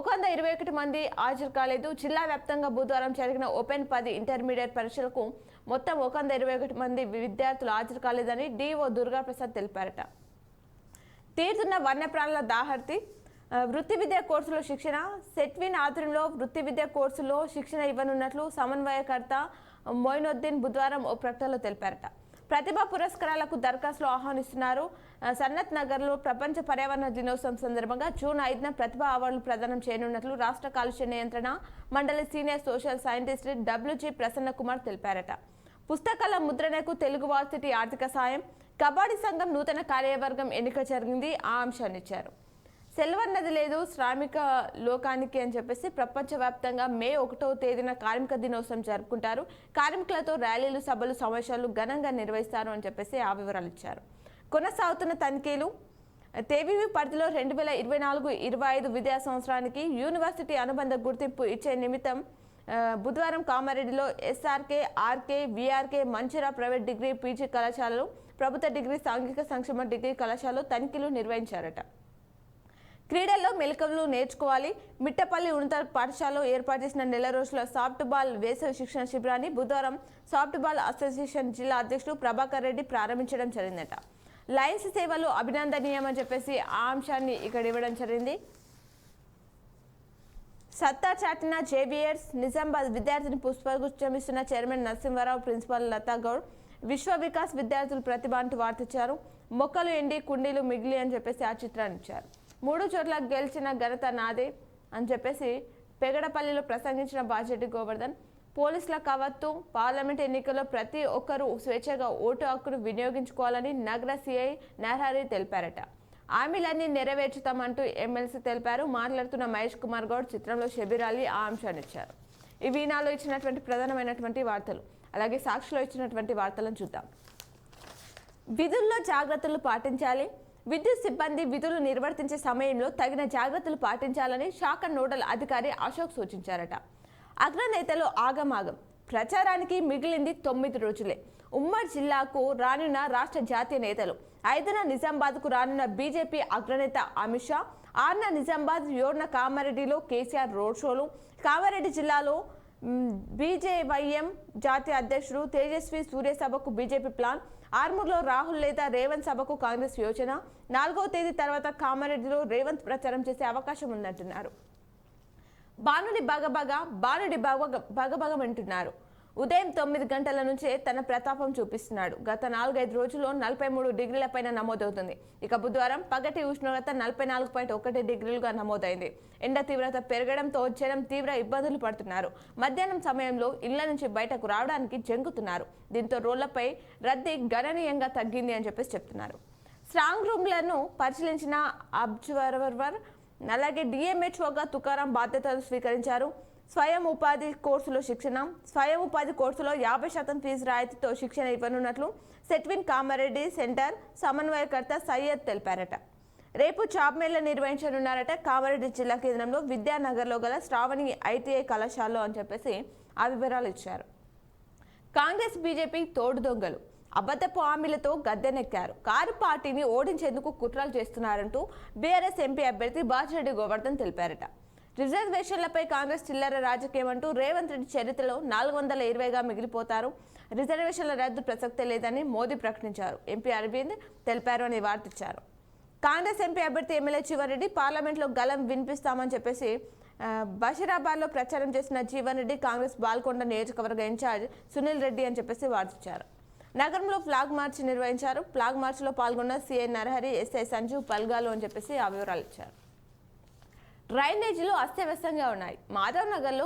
[SPEAKER 1] 121 మంది హాజరు కాలేదు. జిల్లా వ్యాప్తంగా బుధవారం జరిగిన ఓపెన్ 10 ఇంటర్మీడియట్ పరీక్షలకు మొత్తం 121 మంది విద్యార్థులు హాజరు కాలేదని డిఓ దుర్గాప్రసాద్ తెలిపారట. తీరుతున్న వన్యప్రాణుల దాహర్తి వృత్తి విద్యా కోర్సులో శిక్షణ సెట్విన్ ఆధ్వర్యంలో వృత్తి విద్యా కోర్సులో శిక్షణ ఇవ్వనున్నట్లు సమన్వయకర్త మొయినుద్దీన్ బుధవారం ఓ ప్రకటనలో తెలిపారట. ప్రతిభా పురస్కారాలకు దరఖాస్తులు ఆహ్వానిస్తున్నారు. సన్నత్ నగర్లో ప్రపంచ పర్యావరణ దినోత్సవం సందర్భంగా జూన్ 5న ప్రతిభా అవార్డులు ప్రదానం చేయనున్నట్లు రాష్ట్ర కాలుష్య నియంత్రణ మండలి senior social scientist WG Prasanna Kumar తెలిపారట. పుస్తకాల ముద్రణకు తెలుగు వార్సిటీ ఆర్థిక సాయం, కబడ్డీ సంఘం నూతన కార్యవర్గం ఎన్నిక జరిగింది. ఆ అంశాన్ని ఇచ్చారు. సెలవన్నది లేదు శ్రామిక లోకానికి అని చెప్పేసి ప్రపంచవ్యాప్తంగా మే 1వ తేదీన కార్మిక దినోత్సవం జరుపుకుంటారు. కార్మికులతో ర్యాలీలు, సభలు, సమావేశాలు ఘనంగా నిర్వహిస్తారు అని చెప్పేసి ఆ వివరాలు ఇచ్చారు. కొనసాగుతున్న తనిఖీలు తేవీవి పరిధిలో 2024-25 విద్యా సంవత్సరానికి యూనివర్సిటీ అనుబంధ గుర్తింపు ఇచ్చే నిమిత్తం బుధవారం కామారెడ్డిలో SRK, RK, VRK, మంచిరా ప్రైవేట్ డిగ్రీ PG కళాశాలలు, ప్రభుత్వ డిగ్రీ సాంఘిక సంక్షేమ డిగ్రీ కళాశాలలో తనిఖీలు నిర్వహించారట. క్రీడల్లో మెలకువలు నేర్చుకోవాలి. మిట్టపల్లి ఉన్నత పాఠశాలలో ఏర్పాటు చేసిన నెల రోజుల సాఫ్ట్ బాల్ వేసవి శిక్షణ శిబిరాన్ని బుధవారం సాఫ్ట్ బాల్ అసోసియేషన్ జిల్లా అధ్యక్షుడు ప్రభాకర్ రెడ్డి ప్రారంభించడం జరిగిందట. లయన్స్ సేవలు అభినందనీయమని చెప్పేసి ఆ అంశాన్ని ఇక్కడ ఇవ్వడం జరిగింది. సత్తా చాటిన JVS నిజామాబాద్ విద్యార్థిని పుష్పగుచ్చం ఇస్తున్న చైర్మన్ నరసింహారావు, ప్రిన్సిపాల్ లతా గౌడ్, విశ్వ వికాస్ విద్యార్థులు ప్రతిభ అంటూ వార్తిచ్చారు. మొక్కలు ఎండి కుండీలు మిగిలి అని చెప్పేసి ఆ చిత్రాన్ని ఇచ్చారు. 3 చోట్ల గెలిచిన ఘనత నాదే అని చెప్పేసి పెగడపల్లిలో ప్రసంగించిన బాజిరెడ్డి గోవర్ధన్, పోలీసుల కవత్తు పార్లమెంట్ ఎన్నికల్లో ప్రతి ఒక్కరూ స్వేచ్ఛగా ఓటు హక్కును వినియోగించుకోవాలని నగర CI నరహరి తెలిపారట. హామీలన్నీ నెరవేర్చుతామంటూ ఎమ్మెల్సీ తెలిపారు. మాట్లాడుతున్న మహేష్ కుమార్ గౌడ్ చిత్రంలో షబీర్ అలీ ఆ అంశాన్ని ఇచ్చారు. ఈ వీణాలో ఇచ్చినటువంటి ప్రధానమైనటువంటి వార్తలు. అలాగే సాక్షిలో ఇచ్చినటువంటి వార్తలను చూద్దాం. విధుల్లో జాగ్రత్తలు పాటించాలి. విద్యుత్ సిబ్బంది విధులు నిర్వర్తించే సమయంలో తగిన జాగ్రత్తలు పాటించాలని శాఖ నోడల్ అధికారి అశోక్ సూచించారట. అగ్రనేతలు ఆగమాగం ప్రచారానికి మిగిలింది 9 రోజులే. ఉమ్మడి జిల్లాకు రానున్న రాష్ట్ర జాతీయ నేతలు 5న నిజామాబాద్కు రానున్న బీజేపీ అగ్రనేత అమిత్ షా, 6న నిజామాబాద్, 7న కామారెడ్డిలో కేసీఆర్ రోడ్ షోలు, కామారెడ్డి జిల్లాలో BJYM జాతీయ అధ్యక్షుడు తేజస్వి సూర్య సభకు బీజేపీ ప్లాన్, ఆర్మూర్లో రాహుల్ లేదా రేవంత్ సభకు కాంగ్రెస్ యోచన, 4వ తేదీ తర్వాత కామారెడ్డిలో రేవంత్ ప్రచారం చేసే అవకాశం ఉందంటున్నారు. బాణుడి బగబగమంటున్నారు. ఉదయం 9 గంటల నుంచే తన ప్రతాపం చూపిస్తున్నాడు. గత 4-5 రోజుల్లో 43 డిగ్రీల పైన నమోదవుతుంది. ఇక బుధవారం పగటి ఉష్ణోగ్రత 44.1 డిగ్రీలుగా నమోదైంది. ఎండ తీవ్రత పెరగడంతో జనం తీవ్ర ఇబ్బందులు పడుతున్నారు. మధ్యాహ్నం సమయంలో ఇళ్ల నుంచి బయటకు రావడానికి జంకుతున్నారు. దీంతో రోడ్లపై రద్దీ గణనీయంగా తగ్గింది అని చెప్పేసి చెప్తున్నారు. స్ట్రాంగ్ రూమ్లను పరిశీలించిన అబ్జర్వర్ అలాగే DMHOగా తుకారాం బాధ్యతలు స్వీకరించారు. స్వయం ఉపాధి కోర్సులో శిక్షణ, స్వయం ఉపాధి కోర్సులో 50% ఫీజు రాయితీతో శిక్షణ ఇవ్వనున్నట్లు సెట్విన్ కామారెడ్డి సెంటర్ సమన్వయకర్త సయ్యద్ తెలిపారట. రేపు జాబ్ మేళ నిర్వహించనున్నారట. కామారెడ్డి జిల్లా కేంద్రంలో విద్యానగర్లో గల శ్రావణి ITI కళాశాలలో అని చెప్పేసి ఆ వివరాలు ఇచ్చారు. కాంగ్రెస్ బీజేపీ తోడు దొంగలు అబద్ధపు హామీలతో గద్దెనెక్కారు. కారు పార్టీని ఓడించేందుకు కుట్రలు చేస్తున్నారంటూ BRS ఎంపీ అభ్యర్థి బాజిరెడ్డి గోవర్ధన్ తెలిపారట. రిజర్వేషన్లపై కాంగ్రెస్ చిల్లర రాజకీయం అంటూ రేవంత్ రెడ్డి చరిత్రలో 420గా మిగిలిపోతారు. రిజర్వేషన్ల రద్దు ప్రసక్తే లేదని మోదీ ప్రకటించారు. ఎంపీ అరవింద్ తెలిపారు అని వార్తిచ్చారు. కాంగ్రెస్ ఎంపీ అభ్యర్థి ఎమ్మెల్యే జీవన్ పార్లమెంట్లో గలం వినిపిస్తామని చెప్పేసి బషీరాబాద్లో ప్రచారం చేసిన జీవన్ రెడ్డి కాంగ్రెస్ బాల్కొండ నియోజకవర్గ ఇన్ఛార్జ్ సునీల్ రెడ్డి అని చెప్పేసి వార్తిచ్చారు. నగరంలో ఫ్లాగ్ మార్చ్ నిర్వహించారు. ఫ్లాగ్ మార్చ్లో పాల్గొన్న సీఐ నరహరి, ఎస్ఐ సంజీవ్ పల్గాలు అని చెప్పేసి ఆ వివరాలు ఇచ్చారు. డ్రైనేజీలు అస్తవ్యస్తంగా ఉన్నాయి. మాధవ్ నగర్లో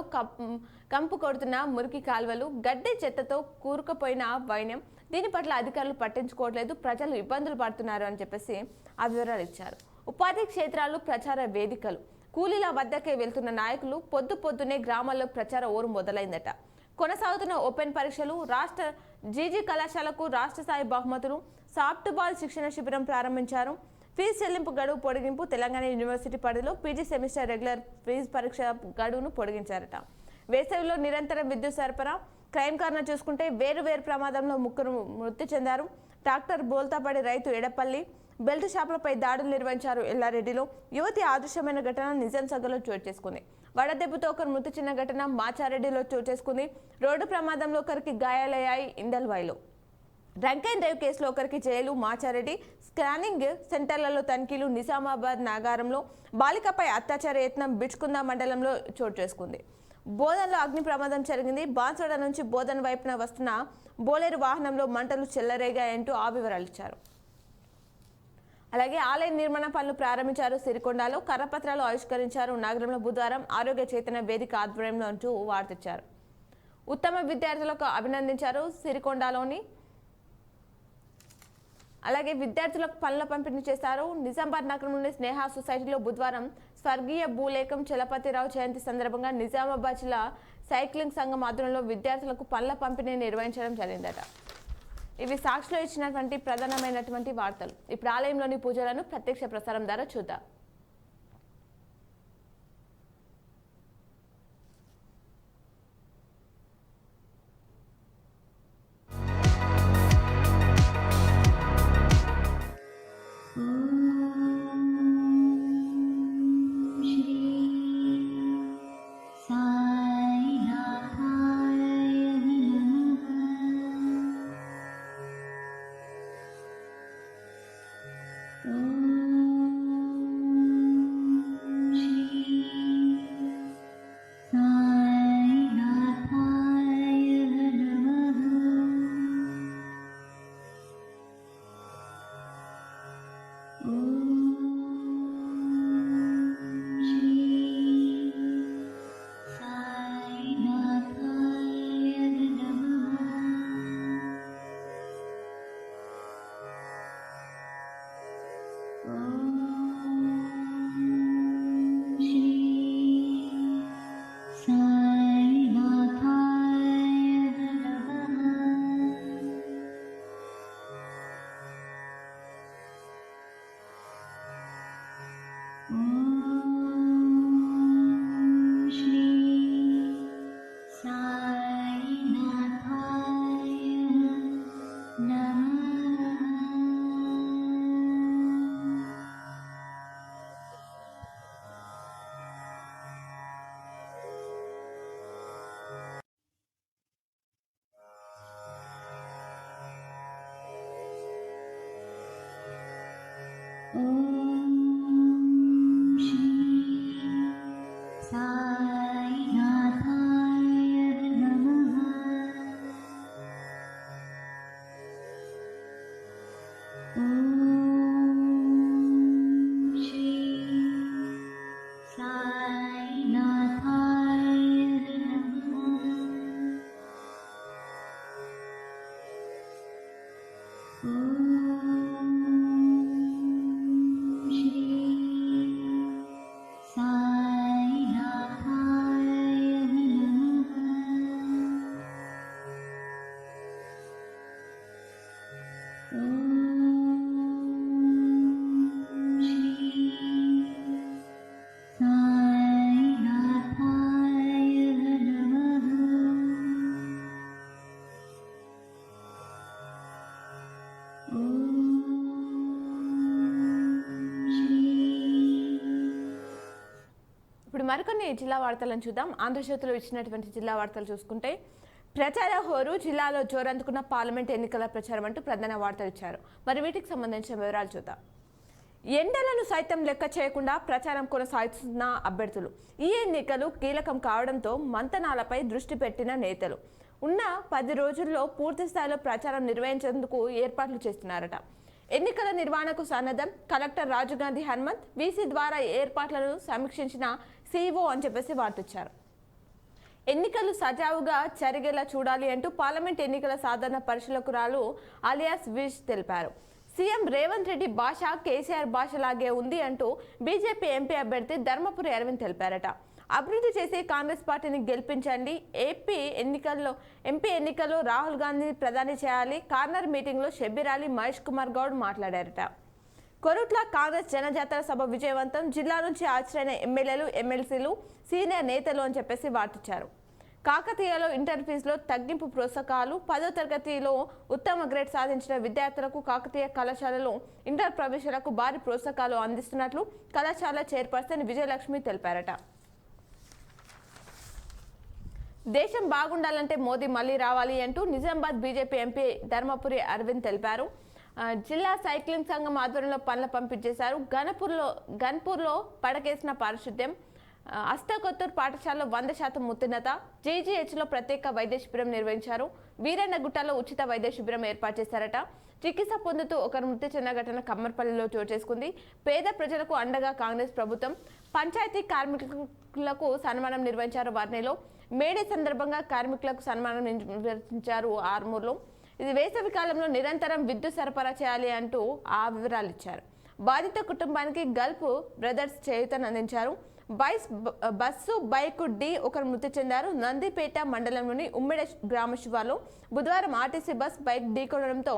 [SPEAKER 1] కంపు కొడుతున్న మురికి కాల్వలు, గడ్డి చెత్తతో కూరుకుపోయిన వైన్యం, దీని పట్ల అధికారులు పట్టించుకోవట్లేదు, ప్రజలు ఇబ్బందులు పడుతున్నారు అని చెప్పేసి ఆ వివరాలు ఇచ్చారు. ఉపాధి క్షేత్రాలు, ప్రచార వేదికలు, కూలీల వద్దకే వెళ్తున్న నాయకులు, పొద్దునే గ్రామాల్లో ప్రచార ఓరు మొదలైందట. కొనసాగుతున్న ఓపెన్ పరీక్షలు, రాష్ట్ర జీజీ కళాశాలకు రాష్ట్ర స్థాయి బహుమతులు, సాఫ్ట్ బాల్ శిక్షణ శిబిరం ప్రారంభించారు. ఫీజు చెల్లింపు గడువు పొడిగింపు, తెలంగాణ యూనివర్సిటీ పరిధిలో పీజీ సెమిస్టర్ రెగ్యులర్ ఫీజు పరీక్ష గడువును పొడిగించారట. వేసవిలో నిరంతరం విద్యుత్ సరఫరా. క్రైమ్ కారణం చూసుకుంటే వేరు ప్రమాదంలో ముగ్గురు మృతి చెందారు. ట్రాక్టర్ బోల్తాపడి రైతు ఎడపల్లి. బెల్ట్ షాపులపై దాడులు నిర్వహించారు ఎల్లారెడ్డిలో. యువతి ఆదృశ్యమైన ఘటన నిజాం సాగర్లో చోటు చేసుకుంది. వడదెబ్బతో ఒకరు మృతి చెందిన ఘటన మాచారెడ్డిలో చోటు చేసుకుంది. రోడ్డు ప్రమాదంలో ఒకరికి గాయాలయ్యాయి ఇందల్వాయిలో. డ్రంక్ అండ్ డ్రైవ్ కేసులో ఒకరికి జైలు మాచారెడ్డి. స్కానింగ్ సెంటర్లలో తనిఖీలు. నిజామాబాద్ నగరంలో బాలికపై అత్యాచార యత్నం బిచ్కుంద మండలంలో చోటు చేసుకుంది. బోధన్లో అగ్ని ప్రమాదం జరిగింది. బాన్సోడ నుంచి బోధన్ వైపున వస్తున్న బోలేరు వాహనంలో మంటలు చెల్లరేగాయంటూ ఆ వివరాలు ఇచ్చారు. అలాగే ఆలయ నిర్మాణ పనులు ప్రారంభించారు. సిరికొండలో కరపత్రాలు ఆవిష్కరించారు. నగరంలో బుధవారం ఆరోగ్య చైతన్య వేదిక ఆధ్వర్యంలో అంటూ వార్తిచ్చారు. ఉత్తమ విద్యార్థులకు అభినందించారు. సిరికొండలోని అలాగే విద్యార్థులకు పనుల పంపిణీ చేశారు. నిజామాబాద్ నగరంలోని స్నేహ సొసైటీలో బుధవారం స్వర్గీయ భూలేకం చలపతిరావు జయంతి సందర్భంగా నిజామాబాద్ జిల్లా సైక్లింగ్ సంఘం ఆధ్వర్యంలో విద్యార్థులకు పనుల పంపిణీ నిర్వహించడం జరిగిందట. ఇవి సాక్షిలో ఇచ్చినటువంటి ప్రధానమైనటువంటి వార్తలు. ఇప్పుడు ఆలయంలోని పూజలను ప్రత్యక్ష ప్రసారం ద్వారా చూద్దాం. మరికొన్ని జిల్లా వార్తలను చూద్దాం. ఆంధ్రజ్యోతిలో ఇచ్చినటువంటి జిల్లా వార్తలు చూసుకుంటే ప్రచార హోరు జిల్లాలో జోరందుకున్న పార్లమెంట్ ఎన్నికల ప్రచారం అంటూ ప్రధాన వార్తలు ఇచ్చారు. మరి వీటికి సంబంధించిన వివరాలు చూద్దాం. ఎండలను సైతం లెక్క చేయకుండా ప్రచారం కొనసాగుతున్న అభ్యర్థులు. ఈ ఎన్నికలు కీలకం కావడంతో మంతనాలపై దృష్టి పెట్టిన నేతలు ఉన్న 10 రోజుల్లో పూర్తి స్థాయిలో ప్రచారం నిర్వహించేందుకు ఏర్పాట్లు చేస్తున్నారట. ఎన్నికల నిర్వహణకు సన్నద్ధం కలెక్టర్ రాజుగాంధీ హనుమంత్ వీసీ ద్వారా ఏర్పాట్లను సమీక్షించిన సీఈఓ అని చెప్పేసి వార్తిచ్చారు. ఎన్నికలు సజావుగా జరిగేలా చూడాలి అంటూ పార్లమెంట్ ఎన్నికల సాధారణ పరిశీలకురాలు అలియాస్ విష్ తెలిపారు. సీఎం రేవంత్ రెడ్డి భాష కేసీఆర్ భాషలాగే ఉంది అంటూ బీజేపీ ఎంపీ అభ్యర్థి ధర్మపురి అరవింద్ తెలిపారట. అభివృద్ధి చేసి కాంగ్రెస్ పార్టీని గెలిపించండి, ఎంపీ ఎన్నికల్లో రాహుల్ గాంధీని ప్రధాని చేయాలి. కార్నర్ మీటింగ్లో షబ్బీర్ అలీ, మహేష్ కుమార్ గౌడ్ మాట్లాడారట. కొరుట్ల కాంగ్రెస్ జనజాతర సభ విజయవంతం, జిల్లా నుంచి హాజరైన ఎమ్మెల్యేలు, ఎమ్మెల్సీలు, సీనియర్ నేతలు అని చెప్పేసి వార్తిచ్చారు. కాకతీయలో ఇంటర్ ఫీజులో తగ్గింపు ప్రోత్సాహకాలు, 10వ తరగతిలో ఉత్తమ గ్రేడ్ సాధించిన విద్యార్థులకు కాకతీయ కళాశాలలో ఇంటర్ ప్రవేశాలకు భారీ ప్రోత్సాహకాలు అందిస్తున్నట్లు కళాశాల చైర్పర్సన్ విజయలక్ష్మి తెలిపారట. దేశం బాగుండాలంటే మోదీ మళ్లీ రావాలి అంటూ నిజామాబాద్ బీజేపీ ఎంపీ ధర్మపురి అరవింద్ తెలిపారు. జిల్లా సైక్లింగ్ సంఘం ఆధ్వర్యంలో పనుల పంపిణీ చేశారు. గన్పూర్లో పడకేసిన పారిశుద్ధ్యం, అస్తకొత్తూరు పాఠశాలలో 100% ఉత్తీర్ణత, జీజీహెచ్లో ప్రత్యేక వైద్య శిబిరం నిర్వహించారు. వీరన్నగుట్టలో ఉచిత వైద్య శిబిరం ఏర్పాటు చేశారట. చికిత్స పొందుతూ ఒకరు మృతి చెందిన ఘటన కమ్మర్పల్లిలో చోటు చేసుకుంది. పేద ప్రజలకు అండగా కాంగ్రెస్ ప్రభుత్వం. పంచాయతీ కార్మికులకు సన్మానం నిర్వహించారు. వర్ణిలో మేడే సందర్భంగా కార్మికులకు సన్మానం నిర్వహించారు. ఆర్మూర్లో ఇది వేసవి కాలంలో నిరంతరం విద్యుత్ సరఫరా చేయాలి అంటూ ఆ వివరాలు ఇచ్చారు. బాధిత కుటుంబానికి గల్ఫ్ బ్రదర్స్ చేయూతను అందించారు. బస్సు బైక్ ఢీ ఒకరు మృతి చెందారు. నందిపేట మండలంలోని ఉమ్మెడ గ్రామ శివార్లో బుధవారం ఆర్టీసీ బస్ బైక్ ఢీకొనడంతో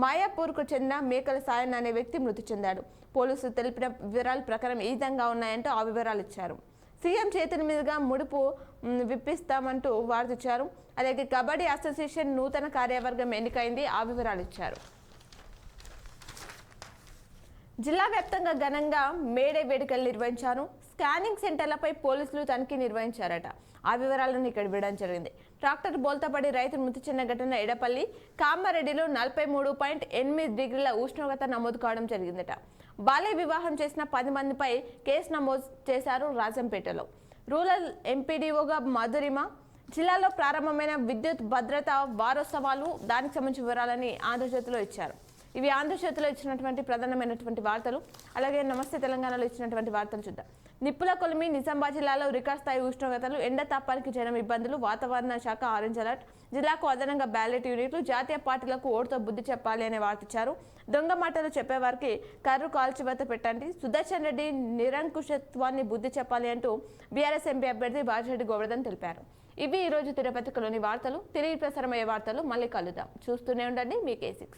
[SPEAKER 1] మాయాపూర్కు చెందిన మేకల సాయన్ అనే వ్యక్తి మృతి చెందాడు. పోలీసులు తెలిపిన వివరాల ప్రకారం ఈ విధంగా ఉన్నాయంటూ ఆ వివరాలు ఇచ్చారు. సీఎం చేతుల మీదుగా ముడుపు విప్పిస్తామంటూ వార్తిచ్చారు. అలాగే కబడ్డీ అసోసియేషన్ నూతన కార్యవర్గం ఎన్నికైంది, ఆ వివరాలు ఇచ్చారు. జిల్లా వ్యాప్తంగా ఘనంగా మేడే వేడుకలు నిర్వహించారు. స్కానింగ్ సెంటర్లపై పోలీసులు తనిఖీ నిర్వహించారట. ఆ వివరాలను ఇక్కడ ఇవ్వడం జరిగింది. ట్రాక్టర్ బోల్తాపడి రైతు మృతి చెందిన ఘటన ఎడపల్లి కామారెడ్డిలో 43.8 డిగ్రీల ఉష్ణోగ్రత నమోదు కావడం జరిగిందట. బాల్య వివాహం చేసిన 10 మందిపై కేసు నమోదు చేశారు. రాజంపేటలో రూరల్ ఎంపీడీఓగా మధురిమ. జిల్లాలో ప్రారంభమైన విద్యుత్ భద్రత వారోత్సవాలు, దానికి సంబంధించిన వివరాలని ఆంధ్రజ్యోతిలో ఇచ్చారు. ఇవి ఆంధ్రజ్యోతిలో ఇచ్చినటువంటి ప్రధానమైనటువంటి వార్తలు. అలాగే నమస్తే తెలంగాణలో ఇచ్చినటువంటి వార్తలు చూద్దాం. నిప్పుల కొలిమి నిజామాబాద్ జిల్లాలో రికార్డ్ స్థాయి ఉష్ణోగ్రతలు, ఎండ తాపానికి జనం ఇబ్బందులు, వాతావరణ శాఖ ఆరెంజ్ అలర్ట్. జిల్లాకు అదనంగా బ్యాలెట్ యూనిట్లు, జాతీయ పార్టీలకు ఓటుతో బుద్ధి చెప్పాలి అనే వార్తిచ్చారు. దొంగ మాటలు చెప్పేవారికి కర్రు కాల్చివత పెట్టండి, సుదర్శన్ రెడ్డి నిరంకుశత్వాన్ని బుద్ధి చెప్పాలి అంటూ బీఆర్ఎస్ ఎంపీ అభ్యర్థి బాజిరెడ్డి గోవర్ధన్ తెలిపారు. ఇవి ఈరోజు తిరుపతిలోని వార్తలు. తిరిగి ప్రసారమయ్యే వార్తలు మళ్ళీ కలుద్దాం. చూస్తూనే ఉండండి మీ K6.